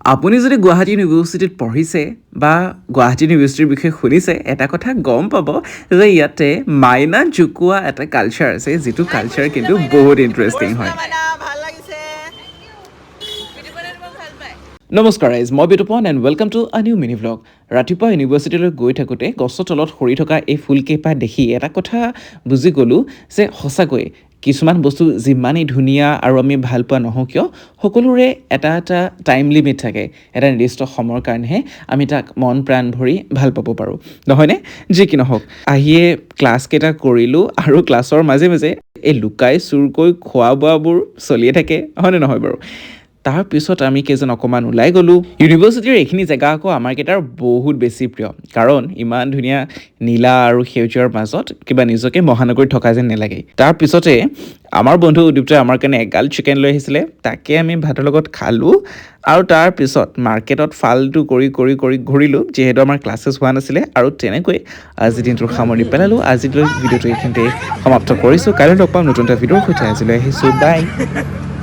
আপুনি যদি গুৱাহাটী ইউনিভাৰ্চিটিত পঢ়িছে বা গুৱাহাটী ইউনিভাৰ্চিটিৰ বিষয়ে শুনিছে এটা কথা গম পাব যে ইয়াতে মাইনা জুকোৱা এটা কালচাৰ আছে যিটো কালচাৰ কিন্তু বহুত ইণ্টাৰেষ্টিং হয়। নমস্কাৰ ৰাইজ, মই Bitupan and welcome to a new mini vlog. ৰাতিপুৱা ইউনিভাৰ্চিটিলৈ গৈ থাকোঁতে গছৰ তলত সৰি থকা এই ফুলকেইপাহ দেখি এটা কথা বুজি গ'লোঁ যে সঁচাকৈ কিছুমান বস্তু যিমানেই ধুনীয়া আৰু আমি ভাল পোৱা নহওঁ কিয় সকলোৰে এটা টাইম লিমিট থাকে। এটা নিৰ্দিষ্ট সময়ৰ কাৰণেহে আমি তাক মন প্ৰাণ ভৰি ভাল পাব পাৰোঁ, নহয়নে? যি কি নহওক, আহিয়ে ক্লাছকেইটা কৰিলোঁ আৰু ক্লাছৰ মাজে মাজে এই লুকাই চুৰকৈ খোৱা বোৱাবোৰ চলিয়ে থাকে, হয়নে নহয় বাৰু? তাৰপিছত আমি কেইজন অকণমান ওলাই গ'লোঁ। ইউনিভাৰ্চিটিৰ এইখিনি জেগা আকৌ আমাৰ কেইটাৰ বহুত বেছি প্ৰিয়, কাৰণ ইমান ধুনীয়া নীলা আৰু সেউজীয়াৰ মাজত কিবা নিজকে মহানগৰীত থকা যেন নেলাগে। তাৰপিছতে আমাৰ বন্ধু উদীপ্তই আমাৰ কাৰণে এগাল চিকেন লৈ আহিছিলে, তাকে আমি ভাতৰ লগত খালোঁ আৰু তাৰপিছত মাৰ্কেটত ফালটো কৰি ঘূৰিলোঁ, যিহেতু আমাৰ ক্লাছেছ হোৱা নাছিলে। আৰু তেনেকৈ আজিৰ দিনটোৰ সামৰণি পেলালোঁ। আজিলৈ ভিডিঅ'টো এইখিনিতে সমাপ্ত কৰিছোঁ। কাইলৈ লগ পাম নতুন এটা ভিডিঅ'ৰ সৈতে। আজিলৈ আহিছোঁ, বাই।